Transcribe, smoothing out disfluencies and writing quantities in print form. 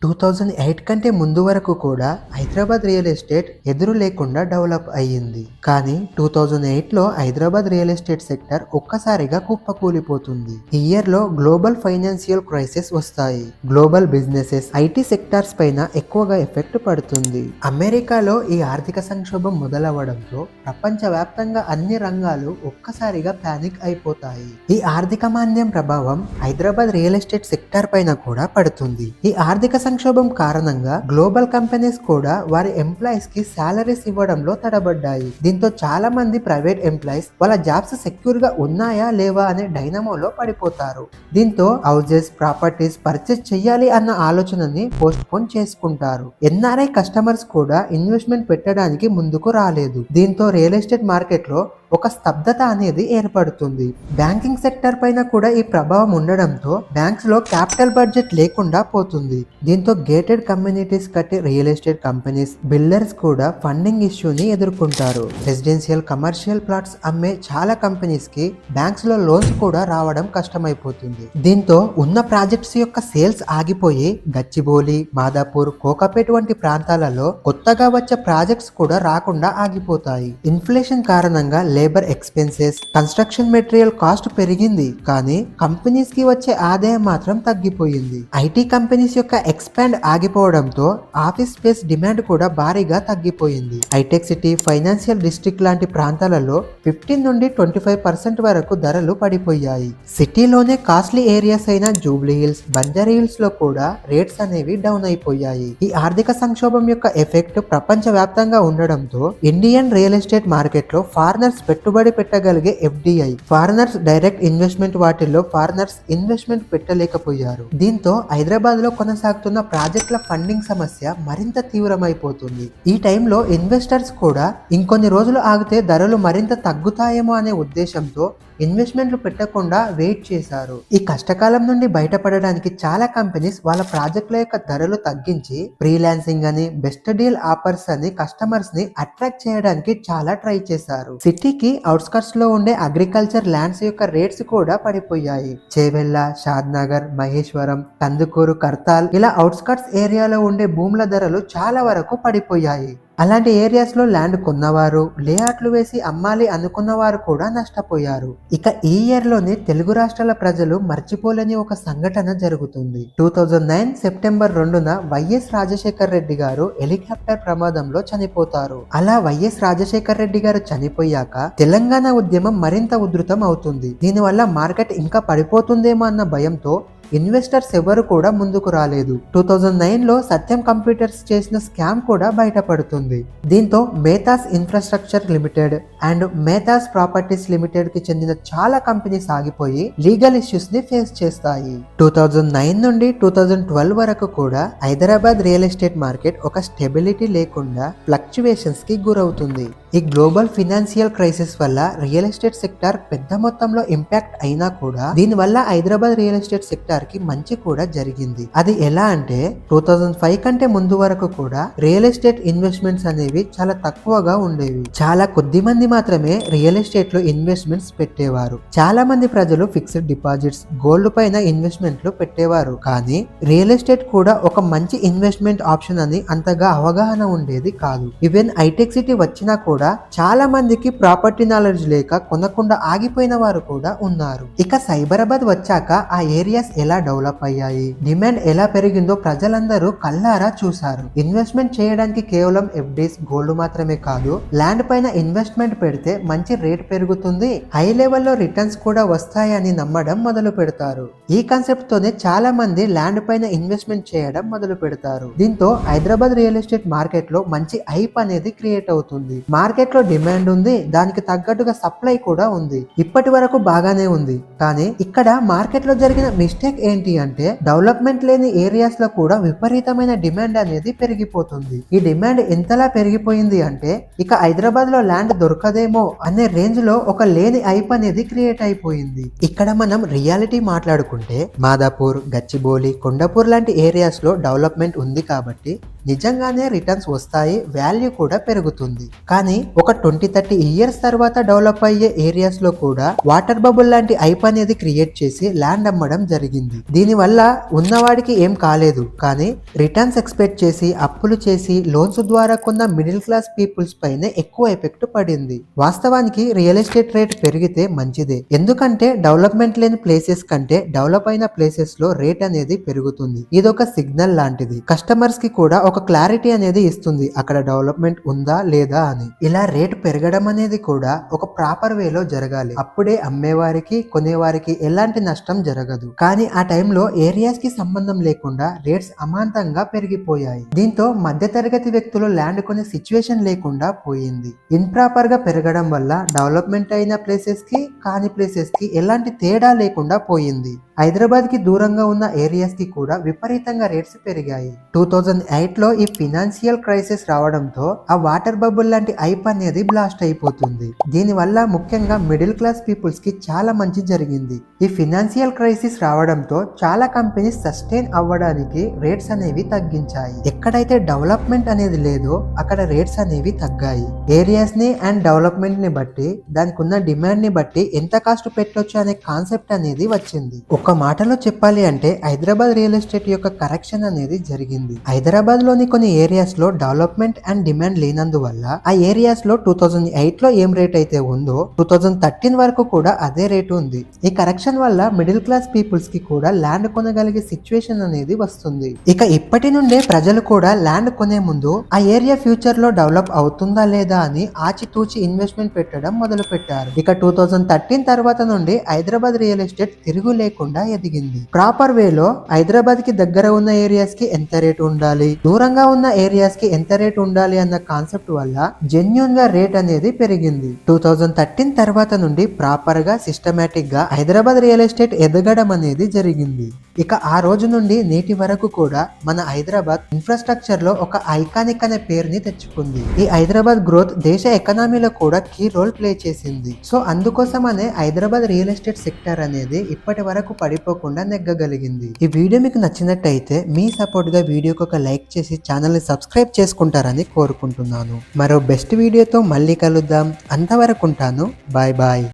2008 కంటే ముందు వరకు కూడా హైదరాబాద్ రియల్ ఎస్టేట్ ఎదురు లేకుండా డెవలప్ అయ్యింది. కానీ 2008లో హైదరాబాద్ రియల్ ఎస్టేట్ సెక్టర్ ఒక్కసారిగా కుప్పకూలిపోతుంది. ఈ ఇయర్ లో గ్లోబల్ ఫైనాన్షియల్ క్రైసిస్ వస్తాయి. గ్లోబల్ బిజినెసెస్, ఐటీ సెక్టార్స్ పైన ఎక్కువగా ఎఫెక్ట్ పడుతుంది. అమెరికాలో ఈ ఆర్థిక సంక్షోభం మొదలవడంతో ప్రపంచవ్యాప్తంగా అన్ని రంగాలు ఒక్కసారిగా పానిక్ అయిపోతాయి. ఈ ఆర్థిక మాంద్యం ప్రభావం హైదరాబాద్ రియల్ ఎస్టేట్ సెక్టార్ పైన కూడా పడుతుంది. ఈ ఆర్థిక సంక్షోభం కారణంగా గ్లోబల్ కంపెనీస్ కూడా వారి ఎంప్లాయీస్ కి సాలరీస్ ఇవ్వడంలో తడబడ్డాయి. దీంతో చాలా మంది ప్రైవేట్ ఎంప్లాయీస్ వాళ్ళ జాబ్స్ సెక్యూర్ గా ఉన్నాయా లేవా అనే డైనమోలో పడిపోతారు. దీంతో హౌసెస్, ప్రాపర్టీస్ పర్చేస్ చెయ్యాలి అన్న ఆలోచనని పోస్ట్ పోన్ చేసుకుంటారు. ఎన్ఆర్ఐ కస్టమర్స్ కూడా ఇన్వెస్ట్మెంట్ పెట్టడానికి ముందుకు రాలేదు. దీంతో రియల్ ఎస్టేట్ మార్కెట్ లో ఒక స్తబ్దత అనేది ఏర్పడుతుంది. బ్యాంకింగ్ సెక్టర్ పైన కూడా ఈ ప్రభావం ఉండడంతో బ్యాంక్స్ లో క్యాపిటల్ బడ్జెట్ లేకుండా పోతుంది. దీంతో గేటెడ్ కమ్యూనిటీస్ కట్టి రియల్ ఎస్టేట్ కంపెనీస్, బిల్డర్స్ కూడా ఫండింగ్ ఇష్యూని ఎదుర్కొంటారు. రెసిడెన్షియల్, కమర్షియల్ ప్లాట్స్ అమ్మే చాలా కంపెనీస్ కి బ్యాంక్స్ లో లోన్స్ కూడా రావడం కష్టమైపోతుంది. దీంతో ఉన్న ప్రాజెక్ట్స్ యొక్క సేల్స్ ఆగిపోయి గచ్చిబౌలి, మాదాపూర్, కోకాపేట్ వంటి ప్రాంతాలలో కొత్తగా వచ్చే ప్రాజెక్ట్స్ కూడా రాకుండా ఆగిపోతాయి. ఇన్ఫ్లేషన్ కారణంగా labour expenses, construction material cost పెరిగింది. కానీ కంపెనీస్ కి వచ్చే ఆదాయం మాత్రం తగ్గిపోయింది. ఐటీ కంపెనీస్ యొక్క ఎక్స్పాండ్ ఆగిపోవడంతో ఆఫీస్ స్పేస్ డిమాండ్ కూడా భారీగా తగ్గిపోయింది. హైటెక్ సిటీ, ఫైనాన్షియల్ డిస్ట్రిక్ట్ లాంటి ప్రాంతాలలో 15 నుండి 25% వరకు ధరలు పడిపోయాయి. సిటీలోనే కాస్ట్లీ ఏరియాస్ అయిన జూబ్లీ హిల్స్, బంజారా హిల్స్ లో కూడా రేట్స్ అనేవి డౌన్ అయిపోయాయి. ఈ ఆర్థిక సంక్షోభం యొక్క ఎఫెక్ట్ ప్రపంచ వ్యాప్తంగా ఉండడంతో ఇండియన్ రియల్ ఎస్టేట్ మార్కెట్ లో ఫారినర్స్ పెట్టుబడి పెట్టగలిగే FDI, ఫారినర్స్ డైరెక్ట్ ఇన్వెస్ట్మెంట్ వాటిల్లో ఫారినర్స్ ఇన్వెస్ట్మెంట్ పెట్టలేకపోయారు. దీంతో హైదరాబాద్ లో కొనసాగుతున్న ప్రాజెక్టుల ఫండింగ్ సమస్య మరింత తీవ్రమైపోతుంది. ఈ టైంలో ఇన్వెస్టర్స్ కూడా ఇంకొన్ని రోజులు ఆగితే ధరలు మరింత తగ్గుతాయేమో అనే ఉద్దేశంతో ఇన్వెస్ట్మెంట్లు పెట్టకుండా వెయిట్ చేశారు. ఈ కష్టకాలం నుండి బయటపడడానికి చాలా కంపెనీస్ వాళ్ళ ప్రాజెక్టుల యొక్క ధరలు తగ్గించి ఫ్రీలాన్సింగ్ అని, బెస్ట్ డీల్ ఆఫర్స్ అని కస్టమర్స్ ని అట్రాక్ట్ చేయడానికి చాలా ట్రై చేశారు. సిటీకి అవుట్స్కర్ట్స్ లో ఉండే అగ్రికల్చర్ ల్యాండ్స్ యొక్క రేట్స్ కూడా పడిపోయాయి. చేవెళ్ళ, షాద్నగర్, మహేశ్వరం, కందుకూరు, కర్తాల్ ఇలా అవుట్స్కర్ట్స్ ఏరియాలో ఉండే భూముల ధరలు చాలా వరకు పడిపోయాయి. అలాంటి ఏరియాస్ లో ల్యాండ్ కొన్నవారు, లేఅవుట్లు వేసి అమ్మాలి అనుకున్నవారు కూడా నష్టపోయారు. ఇక ఈ ఇయర్ లోనే తెలుగు రాష్ట్రాల ప్రజలు మర్చిపోలేని ఒక సంఘటన జరుగుతుంది. 2009 సెప్టెంబర్ 2న వైఎస్ రాజశేఖర్ రెడ్డి గారు హెలికాప్టర్ ప్రమాదంలో చనిపోతారు. అలా వైఎస్ రాజశేఖర్ రెడ్డి గారు చనిపోయాక తెలంగాణ ఉద్యమం మరింత ఉధృతం అవుతుంది. దీనివల్ల మార్కెట్ ఇంకా పడిపోతుందేమో అన్న భయంతో ఇన్వెస్టర్స్ ఎవరు కూడా ముందుకు రాలేదు. 2009లో సత్యం కంప్యూటర్స్ చేసిన స్కామ్ కూడా బయటపడుతుంది. దీంతో Maytas infrastructure limited and Maytas properties limited కి చెందిన చాలా కంపెనీస్ ఆగిపోయి లీగల్ ఇష్యూస్ ని ఫేస్ చేస్తాయి. 2009 నుండి 2012 వరకు కూడా హైదరాబాద్ రియల్ ఎస్టేట్ మార్కెట్ ఒక స్టెబిలిటీ లేకుండా ఫ్లక్చువేషన్స్ కి గురవుతుంది. ఈ గ్లోబల్ ఫినాన్షియల్ క్రైసిస్ వల్ల రియల్ ఎస్టేట్ సెక్టార్ పెద్ద మొత్తంలో ఇంపాక్ట్ అయినా కూడా దీనివల్ల హైదరాబాద్ రియల్ ఎస్టేట్ సెక్టార్ కి మంచి కూడా జరిగింది. అది ఎలా అంటే 2005 కంటే ముందు వరకు కూడా రియల్ ఎస్టేట్ ఇన్వెస్ట్మెంట్స్ అనేవి చాలా తక్కువగా ఉండేవి. చాలా కొద్ది మంది మాత్రమే రియల్ ఎస్టేట్ లో ఇన్వెస్ట్మెంట్స్ పెట్టేవారు. చాలా మంది ప్రజలు ఫిక్స్డ్ డిపాజిట్స్, గోల్డ్ పైన ఇన్వెస్ట్మెంట్లు పెట్టేవారు. కానీ రియల్ ఎస్టేట్ కూడా ఒక మంచి ఇన్వెస్ట్మెంట్ ఆప్షన్ అని అంతగా అవగాహన ఉండేది కాదు. ఈవెన్ హైటెక్ సిటీ వచ్చినా కూడా చాలా మందికి ప్రాపర్టీ నాలెడ్జ్ లేక కొనకుండా ఆగిపోయిన వారు కూడా ఉన్నారు. ఇక సైబరాబాద్ వచ్చాక ఆ ఏరియాస్ ఎలా డెవలప్ అయ్యాయి, డిమాండ్ ఎలా పెరిగిందో ప్రజలందరూ కళ్ళారా చూశారు. ఇన్వెస్ట్మెంట్ చేయడానికి కేవలం FDs, గోల్డ్ మాత్రమే కాదు, ల్యాండ్ పైన ఇన్వెస్ట్మెంట్ పెడితే మంచి రేట్ పెరుగుతుంది, హై లెవెల్లో రిటర్న్స్ కూడా వస్తాయని నమ్మడం మొదలు పెడతారు. ఈ కాన్సెప్ట్ తోనే చాలా మంది ల్యాండ్ పైన ఇన్వెస్ట్మెంట్ చేయడం మొదలు పెడతారు. దీంతో హైదరాబాద్ రియల్ ఎస్టేట్ మార్కెట్ లో మంచి హైప్ అనేది క్రియేట్ అవుతుంది. మార్కెట్ లో డిమాండ్ ఉంది, దానికి తగ్గట్టుగా సప్లై కూడా ఉంది. ఇప్పటి వరకు బాగానే ఉంది. కానీ ఇక్కడ మార్కెట్ లో జరిగిన మిస్టేక్ ఏంటి అంటే డెవలప్మెంట్ లేని ఏరియాస్ లో కూడా విపరీతమైన డిమాండ్ అనేది పెరిగిపోతుంది. ఈ డిమాండ్ ఎంతలా పెరిగిపోయింది అంటే ఇక హైదరాబాద్ లో ల్యాండ్ దొరకదేమో అనే రేంజ్ లో ఒక లేని హైప్ అనేది క్రియేట్ అయిపోయింది. ఇక్కడ మనం రియాలిటీ మాట్లాడుకుంటే మాదాపూర్, గచ్చిబౌలి, కొండాపూర్ లాంటి ఏరియాస్ లో డెవలప్మెంట్ ఉంది కాబట్టి నిజంగానే రిటర్న్స్ వస్తాయి, వాల్యూ కూడా పెరుగుతుంది. కానీ ఒక 20-30 ఇయర్స్ తర్వాత డెవలప్ అయ్యే ఏరియాస్ లో కూడా వాటర్ బబుల్ లాంటి ఐప్ అనేది క్రియేట్ చేసి ల్యాండ్ అమ్మడం జరిగింది. దీని వల్ల ఉన్నవాడికి ఏం కాలేదు, కానీ రిటర్న్స్ ఎక్స్పెక్ట్ చేసి అప్పులు చేసి లోన్స్ ద్వారా కొన్న మిడిల్ క్లాస్ పీపుల్స్ పైన ఎక్కువ ఎఫెక్ట్ పడింది. వాస్తవానికి రియల్ ఎస్టేట్ రేట్ పెరిగితే మంచిదే, ఎందుకంటే డెవలప్మెంట్ లేని ప్లేసెస్ కంటే డెవలప్ అయిన ప్లేసెస్ లో రేట్ అనేది పెరుగుతుంది. ఇదొక సిగ్నల్ లాంటిది, కస్టమర్స్ కి కూడా ఒక క్లారిటీ అనేది ఇస్తుంది అక్కడ డెవలప్మెంట్ ఉందా లేదా అని. ఇలా రేట్ పెరగడం అనేది కూడా ఒక ప్రాపర్ వేలో జరగాలి, అప్పుడే అమ్మేవారికి కొనేవారికి ఎలాంటి నష్టం జరగదు. కానీ ఆ టైంలో ఏరియాస్ కి సంబంధం లేకుండా రేట్స్ అమాంతంగా పెరిగిపోయాయి. దీంతో మధ్యతరగతి వ్యక్తులు ల్యాండ్ కొనే సిచ్యువేషన్ లేకుండా పోయింది. ఇంప్రాపర్ గా పెరగడం వల్ల డెవలప్మెంట్ అయిన ప్లేసెస్ కి కాని ప్లేసెస్ కి ఎలాంటి తేడా లేకుండా పోయింది. హైదరాబాద్ కి దూరంగా ఉన్న ఏరియాస్ కి కూడా విపరీతంగా రేట్స్ పెరిగాయి. 2008 లో ఈ ఫినాన్షియల్ క్రైసిస్ రావడంతో ఆ వాటర్ బబుల్ లాంటి ఐప్ అనేది బ్లాస్ట్ అయిపోతుంది. దీని వల్ల ముఖ్యంగా మిడిల్ క్లాస్ పీపుల్స్ కి చాలా మంచి జరిగింది. ఈ ఫినాన్షియల్ క్రైసిస్ రావడంతో చాలా కంపెనీస్ సస్టైన్ అవ్వడానికి రేట్స్ అనేవి తగ్గించాయి. ఎక్కడైతే డెవలప్మెంట్ అనేది లేదో అక్కడ రేట్స్ అనేవి తగ్గాయి. ఏరియాస్ ని అండ్ డెవలప్మెంట్ ని బట్టి దానికి ఉన్న డిమాండ్ ని బట్టి ఎంత కాస్ట్ పెట్టొచ్చు అనే కాన్సెప్ట్ అనేది వచ్చింది. ఒక మాటలో చెప్పాలి అంటే హైదరాబాద్ రియల్ ఎస్టేట్ యొక్క కరెక్షన్ అనేది జరిగింది. హైదరాబాద్ లోని కొన్ని ఏరియాస్ లో డెవలప్మెంట్ అండ్ డిమాండ్ లేనందువల్ల ఆ ఏరియాస్ లో 2008 లో ఏం రేట్ అయితే ఉందో 2013 వరకు కూడా అదే రేటు ఉంది. ఈ కరెక్షన్ వల్ల మిడిల్ క్లాస్ పీపుల్స్ కి కూడా ల్యాండ్ కొనగలిగే సిచ్యువేషన్ అనేది వస్తుంది. ఇక ఇప్పటి నుండే ప్రజలు కూడా ల్యాండ్ కొనే ముందు ఆ ఏరియా ఫ్యూచర్ లో డెవలప్ అవుతుందా లేదా అని ఆచితూచి ఇన్వెస్ట్మెంట్ పెట్టడం మొదలు పెట్టారు. ఇక 2013 తర్వాత నుండి హైదరాబాద్ రియల్ ఎస్టేట్ తిరుగు లేకుండా ఎదిగింది. ప్రాపర్ వేలో హైదరాబాద్ కి దగ్గర ఉన్న ఏరియాస్ కి ఎంత రేట్ ఉండాలి, దూరంగా ఉన్న ఏరియాస్ కి ఎంత రేట్ ఉండాలి అన్న కాన్సెప్ట్ వల్ల జెన్యూన్ గా రేట్ అనేది పెరిగింది. 2013 తర్వాత నుండి ప్రాపర్ గా సిస్టమేటిక్ గా హైదరాబాద్ రియల్ ఎస్టేట్ ఎదగడం అనేది జరిగింది. ఇక ఆ రోజు నుండి నేటి వరకు కూడా మన హైదరాబాద్ ఇన్ఫ్రాస్ట్రక్చర్ లో ఒక ఐకానిక్ అనే పేరుని తెచ్చుకుంది. ఈ హైదరాబాద్ గ్రోత్ దేశ ఎకనామీలో కూడా కీ రోల్ ప్లే చేసింది. సో అందుకోసమనే హైదరాబాద్ రియల్ ఎస్టేట్ సెక్టర్ అనేది ఇప్పటి వరకు పడిపోకుండా నెగ్గగలిగింది. ఈ వీడియో మీకు నచ్చినట్టయితే మీ సపోర్ట్ గా వీడియోకి ఒక లైక్ చేసి ఛానల్ ని సబ్స్క్రైబ్ చేసుకుంటారని కోరుకుంటున్నాను. మరో బెస్ట్ వీడియోతో మళ్ళీ కలుద్దాం. అంతవరకు ఉంటాను. Bye bye.